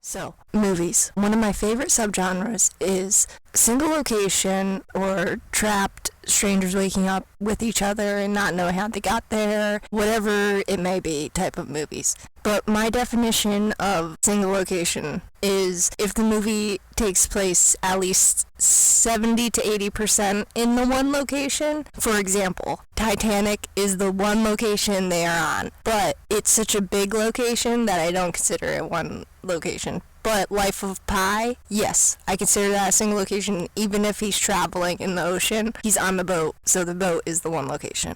So, movies. One of my favorite subgenres is single location or trapped strangers waking up with each other and not knowing how they got there, whatever it may be type of movies. But my definition of single location is if the movie takes place at least 70 to 80% in the one location. For example, Titanic is the one location they are on, but it's such a big location that I don't consider it one location. But Life of Pi, yes, I consider that a single location even if he's traveling in the ocean. He's on the boat, so the boat is the one location.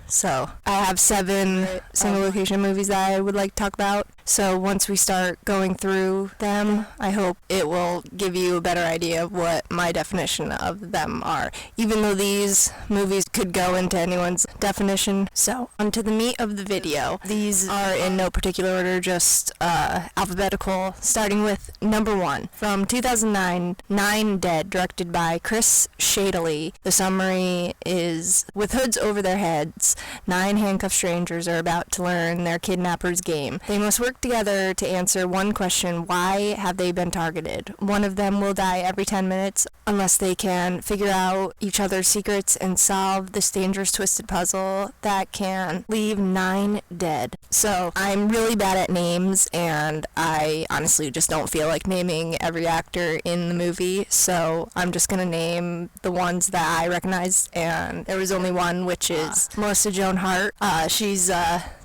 So I have 7 single location movies that I would like to talk about. So once we start going through them, I hope it will give you a better idea of what my definition of them are, even though these movies could go into anyone's definition. So onto the meat of the video. These are in no particular order, just alphabetical, starting with number 1. From 2009, 9 Dead, directed by Chris Shadley. The summary is, with hoods over their heads, 9 handcuffed strangers are about to learn their kidnapper's game. They must work together to answer one question: why have they been targeted? One of them will die every 10 minutes unless they can figure out each other's secrets and solve this dangerous twisted puzzle that can leave 9 dead. So I'm really bad at names, and I honestly just don't feel like naming every actor in the movie, so I'm just gonna name the ones that I recognize, and there was only one, which is Melissa Joan Hart. She's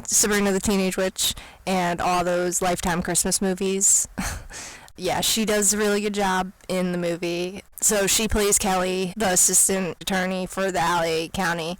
Sabrina the Teenage Witch and all those Lifetime Christmas movies. Yeah, she does a really good job in the movie. So she plays Kelly, the assistant attorney for the LA County.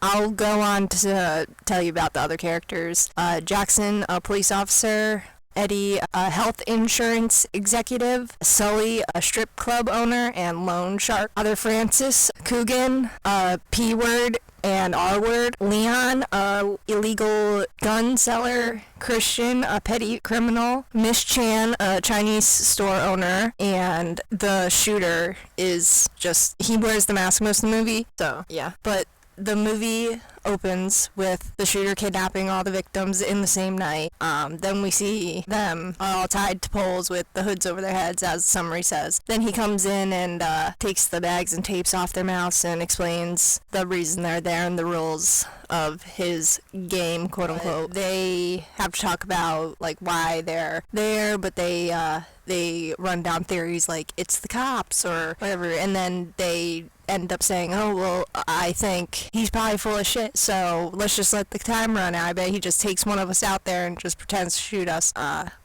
I'll go on to tell you about the other characters. Jackson, a police officer. Eddie, a health insurance executive. Sully, a strip club owner and loan shark. Other Francis Coogan, a P-word and R-word. Leon, a illegal gun seller. Christian, a petty criminal. Miss Chan, a Chinese store owner. And the shooter is just, he wears the mask most of the movie. So, yeah. But the movie opens with the shooter kidnapping all the victims in the same night. Then we see them all tied to poles with the hoods over their heads, as the summary says. Then he comes in and takes the bags and tapes off their mouths and explains the reason they're there and the rules of his game, quote unquote. They have to talk about like why they're there, but they run down theories like it's the cops or whatever, and then they end up saying, oh, well, I think he's probably full of shit, so let's just let the time run out. I bet he just takes one of us out there and just pretends to shoot us.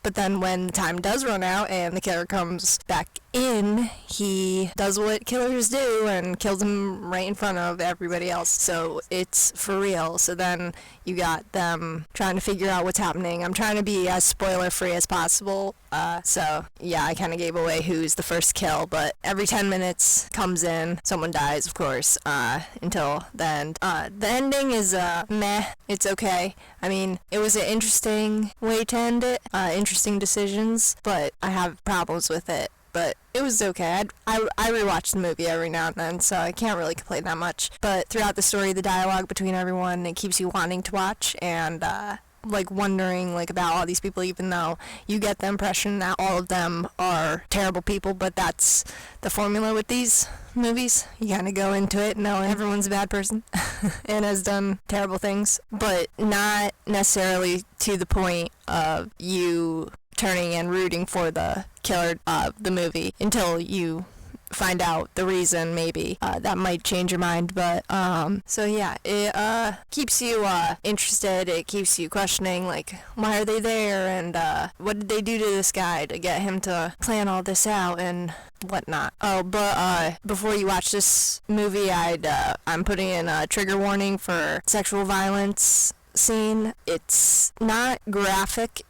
But then when time does run out and the killer comes back in, he does what killers do and kills him right in front of everybody else. So it's for real. So then you got them trying to figure out what's happening. I'm trying to be as spoiler-free as possible. So yeah, I kind of gave away who's the first kill, but every 10 minutes comes in, someone dies, of course, until the end. The ending is meh. It's okay. I mean, it was an interesting way to end it, interesting decisions, but I have problems with it. But it was okay. I rewatch the movie every now and then, so I can't really complain that much. But throughout the story, the dialogue between everyone, it keeps you wanting to watch and like wondering like about all these people, even though you get the impression that all of them are terrible people. But that's the formula with these movies. You kind of go into it knowing everyone's a bad person and has done terrible things, but not necessarily to the point of you turning and rooting for the killer of the movie until you find out the reason. Maybe that might change your mind, but so yeah, it keeps you interested. It keeps you questioning, like, why are they there, and what did they do to this guy to get him to plan all this out and whatnot. Oh, but before you watch this movie, I'm putting in a trigger warning for sexual violence scene. It's not graphic,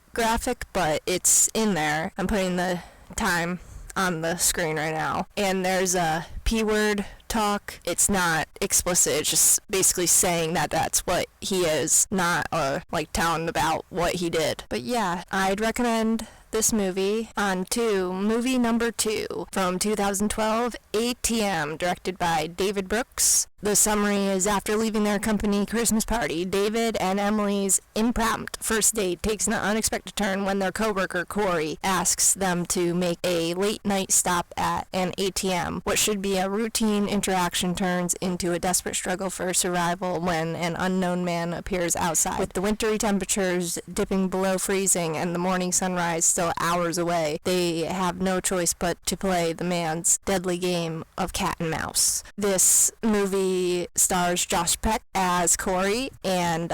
but it's in there. I'm putting the time on the screen right now, and there's a P-word talk. It's not explicit, it's just basically saying that that's what he is, not like telling about what he did. But yeah, I'd recommend this movie. On to movie number 2 from 2012, ATM, directed by David Brooks. The summary is, after leaving their company Christmas party, David and Emily's impromptu first date takes an unexpected turn when their coworker Corey asks them to make a late-night stop at an ATM. What should be a routine interaction turns into a desperate struggle for survival when an unknown man appears outside. With the wintry temperatures dipping below freezing and the morning sunrise still hours away, they have no choice but to play the man's deadly game of cat and mouse. This movie stars Josh Peck as Corey, and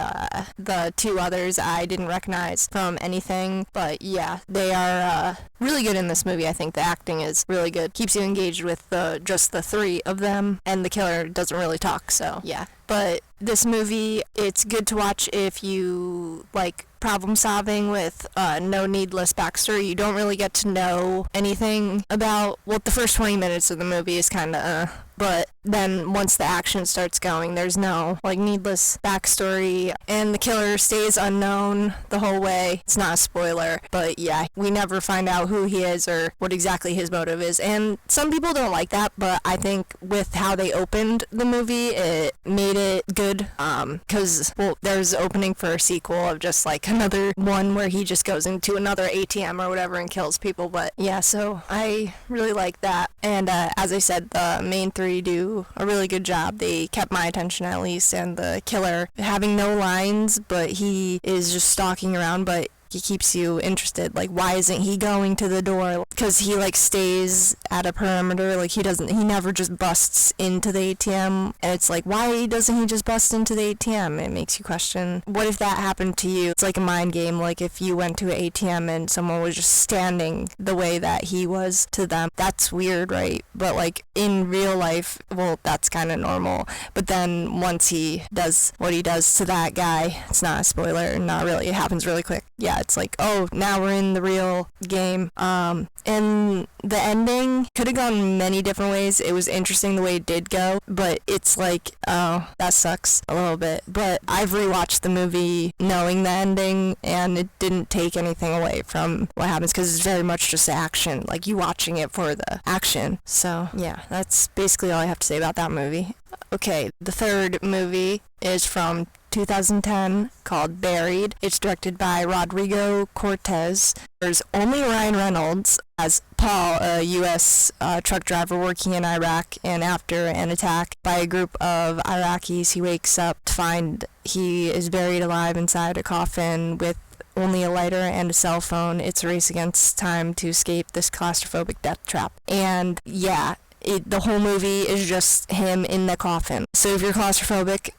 the two others I didn't recognize from anything, but yeah, they are really good in this movie. I think the acting is really good. Keeps you engaged with just the three of them, and the killer doesn't really talk, so yeah. But this movie, it's good to watch if you like problem solving with no needless backstory. You don't really get to know anything about, well, the first 20 minutes of the movie is kind of but then once the action starts going, there's no like needless backstory, and the killer stays unknown the whole way. It's not a spoiler, but yeah, we never find out who he is or what exactly his motive is, and some people don't like that, but I think with how they opened the movie, it made it good, because, well, there's opening for a sequel of just like another one where he just goes into another ATM or whatever and kills people, but yeah, so I really like that, and as I said, the main three do a really good job. They kept my attention at least, and the killer having no lines, but he is just stalking around, but he keeps you interested. Like, why isn't he going to the door? Because he like stays at a perimeter. Like, he never just busts into the ATM, and it's like, why doesn't he just bust into the ATM? It makes you question, what if that happened to you? It's like a mind game. Like, if you went to an ATM and someone was just standing the way that he was to them, that's weird, right? But like in real life, well, that's kind of normal. But then once he does what he does to that guy, it's not a spoiler, not really, it happens really quick. Yeah, it's like, oh, now we're in the real game. And the ending could have gone many different ways. It was interesting the way it did go, but it's like, oh, that sucks a little bit. But I've rewatched the movie knowing the ending, and it didn't take anything away from what happens, because it's very much just action, like you watching it for the action. So yeah, that's basically all I have to say about that movie. Okay, the third movie is from 2010 called Buried. It's directed by Rodrigo Cortez. There's only Ryan Reynolds as Paul, a U.S. truck driver working in Iraq, and after an attack by a group of Iraqis, he wakes up to find he is buried alive inside a coffin with only a lighter and a cell phone. It's a race against time to escape this claustrophobic death trap. And yeah, the whole movie is just him in the coffin. So if you're claustrophobic,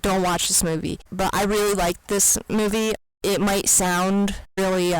don't watch this movie. But I really like this movie. It might sound really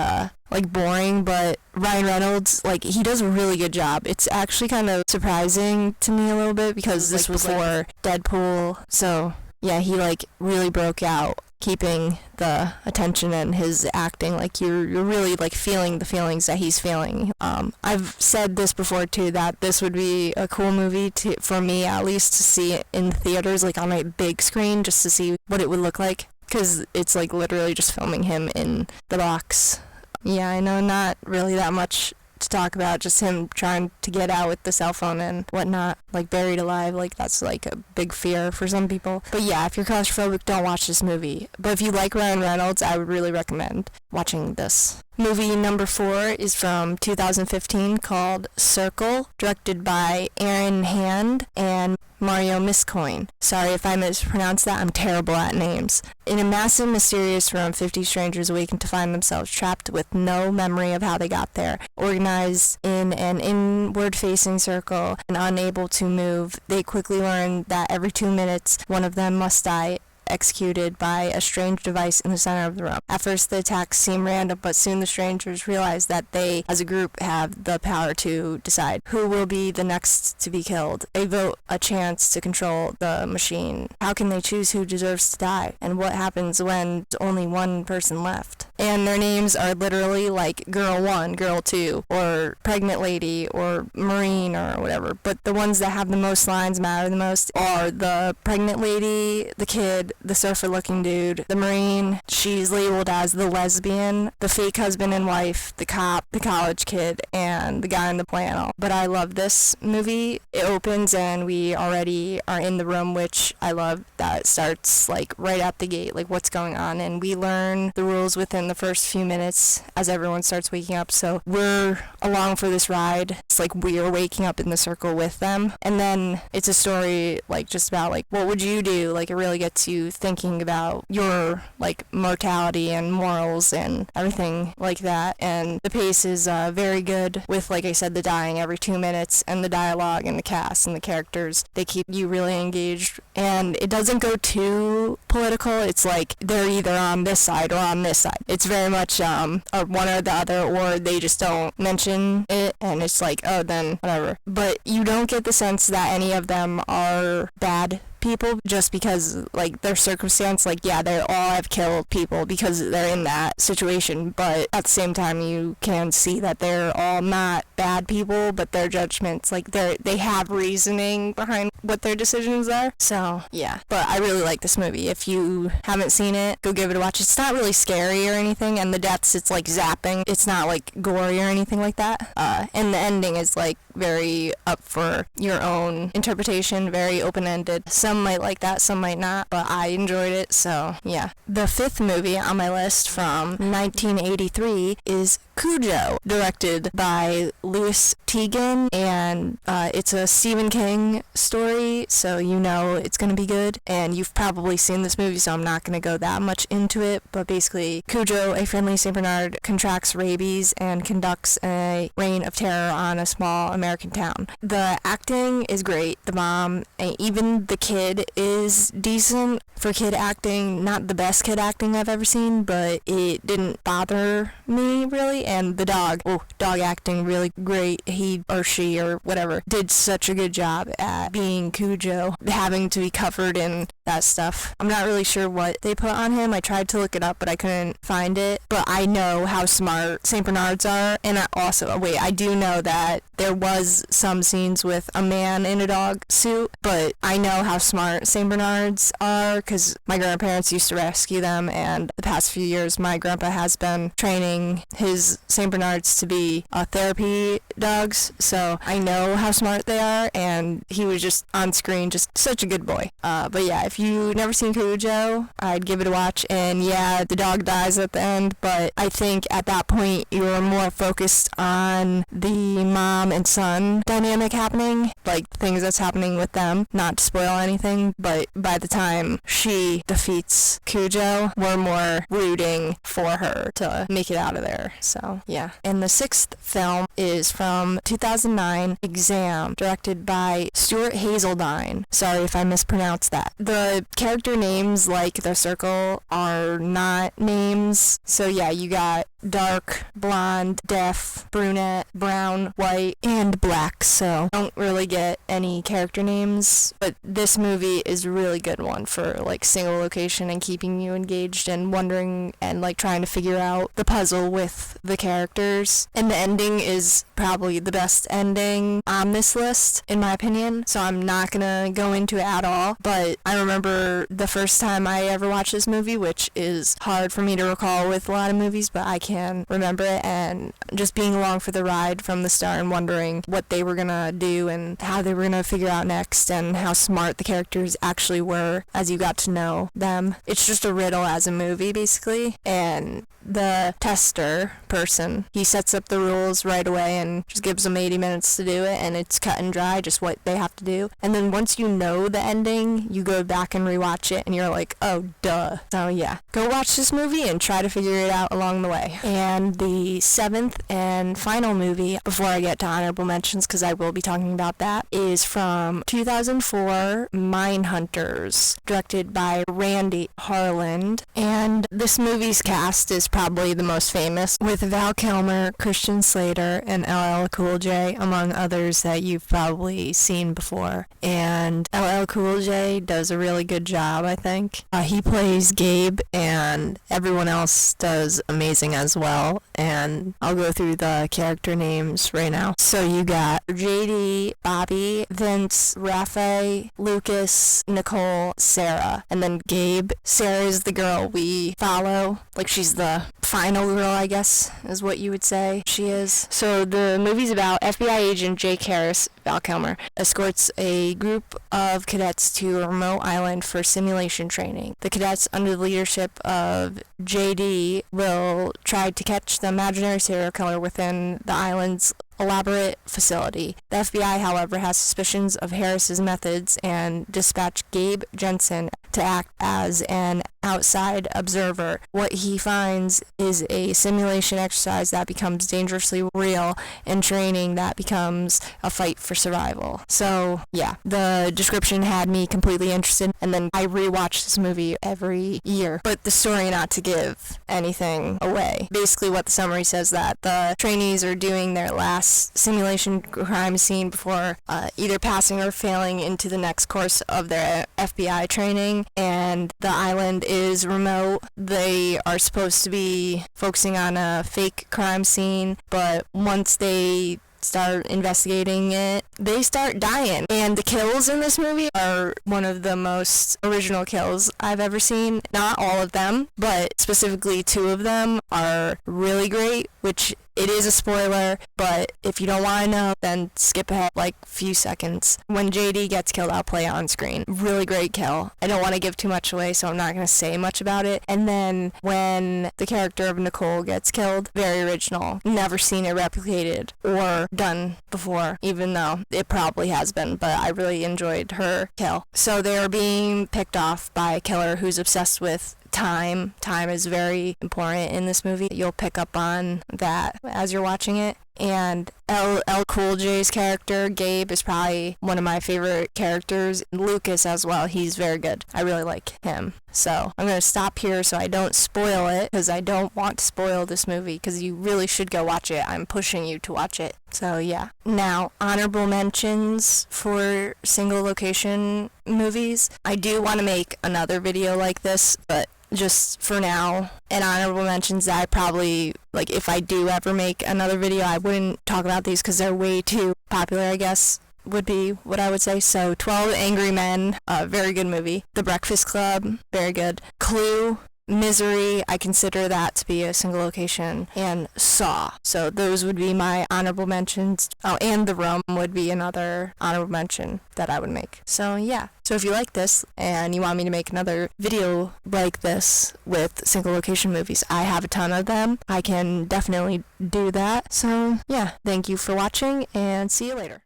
like boring, but Ryan Reynolds, like, he does a really good job. It's actually kind of surprising to me a little bit, because this was before Deadpool. So yeah, he like really broke out, keeping the attention and his acting. Like, you're really like feeling the feelings that he's feeling. I've said this before too, that this would be a cool movie for me at least to see in theaters, like on a big screen, just to see what it would look like, because it's like literally just filming him in the box. Yeah, I know, not really that much to talk about, just him trying to get out with the cell phone and whatnot, like buried alive. Like, that's like a big fear for some people. But yeah, if you're claustrophobic, don't watch this movie. But if you like Ryan Reynolds, I would really recommend watching this. Movie number 4 is from 2015 called Circle, directed by Aaron Hand and Mario Miscoin. Sorry if I mispronounced that, I'm terrible at names. In a massive, mysterious room, 50 strangers awaken to find themselves trapped with no memory of how they got there. Organized in an inward-facing circle and unable to move, they quickly learn that every 2 minutes, one of them must die, executed by a strange device in the center of the room. At first, the attacks seem random, but soon the strangers realize that they, as a group, have the power to decide who will be the next to be killed. They vote a chance to control the machine. How can they choose who deserves to die? And what happens when there's only one person left? And their names are literally like Girl 1, Girl 2, or Pregnant Lady, or Marine, or whatever. But the ones that have the most lines matter the most are the Pregnant Lady, the kid, the surfer-looking dude, the Marine, she's labeled as the lesbian, the fake husband and wife, the cop, the college kid, and the guy in the flannel. But I love this movie. It opens and we already are in the room, which I love. That starts like right out the gate, like what's going on, and we learn the rules within the first few minutes as everyone starts waking up. So we're along for this ride. It's like we're waking up in the circle with them, and then it's a story like just about like what would you do. Like it really gets you thinking about your like mortality and morals and everything like that. And the pace is very good with, like I said, the dying every 2 minutes, and the dialogue and the cast and the characters. They keep you really engaged, and it doesn't go too political. It's like they're either on this side or on this side. It's very much one or the other, or they just don't mention it, and it's like, oh, then whatever. But you don't get the sense that any of them are bad people just because like their circumstance, like yeah, they all have killed people because they're in that situation, but at the same time you can see that they're all not bad people, but their judgments, like they have reasoning behind what their decisions are. So yeah, but I really like this movie. If you haven't seen it, go give it a watch. It's not really scary or anything, and the deaths, it's like zapping. It's not like gory or anything like that, and the ending is like very up for your own interpretation, very open-ended. Some might like that, some might not, but I enjoyed it, so yeah. The fifth movie on my list from 1983 is Cujo, directed by Louis Teagan, and it's a Stephen King story, so you know it's going to be good, and you've probably seen this movie, so I'm not going to go that much into it, but basically Cujo, a friendly St. Bernard, contracts rabies and conducts a reign of terror on a small American town. The acting is great. The mom, and even the kid is decent for kid acting. Not the best kid acting I've ever seen, but it didn't bother me really. And the dog acting really great. He or she or whatever did such a good job at being Cujo, having to be covered in that stuff. I'm not really sure what they put on him. I tried to look it up, but I couldn't find it. But I know how smart St. Bernards are, and I do know that there was some scenes with a man in a dog suit, but I know how smart St. Bernards are because my grandparents used to rescue them, and the past few years my grandpa has been training his St. Bernards to be therapy dogs, so I know how smart they are, and he was just on screen, just such a good boy. But yeah, if you've never seen Cujo, I'd give it a watch, and yeah, the dog dies at the end, but I think at that point you're more focused on the mom and son dynamic happening, like things that's happening with them, not to spoil anything, but by the time she defeats Cujo, we're more rooting for her to make it out of there, so yeah. And the sixth film is from 2009, Exam, directed by Stuart Hazeldine. Sorry if I mispronounced that. The character names, like the circle, are not names, so yeah, you got dark, blonde, deaf, brunette, brown, white, and black, so don't really get any character names, but this movie is a really good one for like single location and keeping you engaged and wondering and like trying to figure out the puzzle with the characters. And the ending is probably the best ending on this list, in my opinion, so I'm not gonna go into it at all, but I remember the first time I ever watched this movie, which is hard for me to recall with a lot of movies, but I can remember it, and just being along for the ride from the start and wondering what they were gonna do and how they were gonna figure out next and how smart the characters actually were as you got to know them. It's just a riddle as a movie, basically, and the tester person, he sets up the rules right away and just gives them 80 minutes to do it, and it's cut and dry, just what they have to do. And then once you know the ending, you go back and rewatch it and you're like, oh, duh. So yeah, go watch this movie and try to figure it out along the way. And the seventh and final movie, before I get to honorable mentions, because I will be talking about that, is from 2004, Mindhunters, directed by Randy Harland. And this movie's cast is probably the most famous, with Val Kilmer, Christian Slater, and LL Cool J, among others that you've probably seen before. And LL Cool J does a really good job, I think. He plays Gabe, and everyone else does amazing as well. And I'll go through the character names right now. So you got JD, Bobby, Vince, Rafe, Lucas, Nicole, Sarah, and then Gabe. Sarah is the girl we follow. Like, she's the final girl, I guess, is what you would say she is. So the movie's about FBI agent Jake Harris, Val Kilmer, escorts a group of cadets to a remote island for simulation training. The cadets, under the leadership of JD, will try to catch the imaginary serial killer within the island's elaborate facility. The FBI, however, has suspicions of Harris's methods and dispatch Gabe Jensen to act as an outside observer. What he finds is a simulation exercise that becomes dangerously real and training that becomes a fight for survival. So, yeah, the description had me completely interested, and then I rewatch this movie every year. But the story, not to give anything away. Basically, what the summary says, that the trainees are doing their last simulation crime scene before either passing or failing into the next course of their FBI training, and the island is remote. They are supposed to be focusing on a fake crime scene, but once they start investigating it, they start dying. And the kills in this movie are one of the most original kills I've ever seen. Not all of them, but specifically 2 of them are really great, which it is a spoiler, but if you don't want to know, then skip ahead like a few seconds. When JD gets killed, I'll play it on screen. Really great kill. I don't want to give too much away, so I'm not going to say much about it. And then when the character of Nicole gets killed, very original. Never seen it replicated or done before, even though it probably has been, but I really enjoyed her kill. So they're being picked off by a killer who's obsessed with time. Time is very important in this movie. You'll pick up on that as you're watching it. And LL Cool J's character, Gabe, is probably one of my favorite characters. Lucas as well, he's very good. I really like him. So I'm going to stop here so I don't spoil it, because I don't want to spoil this movie, because you really should go watch it. I'm pushing you to watch it. So yeah. Now, honorable mentions for single location movies. I do want to make another video like this, but just for now, and honorable mentions that I probably, like, if I do ever make another video, I wouldn't talk about these because they're way too popular, I guess, would be what I would say. So 12 Angry Men, very good movie. The Breakfast Club, very good. Clue, Misery, I consider that to be a single location, and Saw. So those would be my honorable mentions. Oh, and The Room would be another honorable mention that I would make. So yeah. So if you like this and you want me to make another video like this with single location movies, I have a ton of them. I can definitely do that. So yeah, thank you for watching and see you later.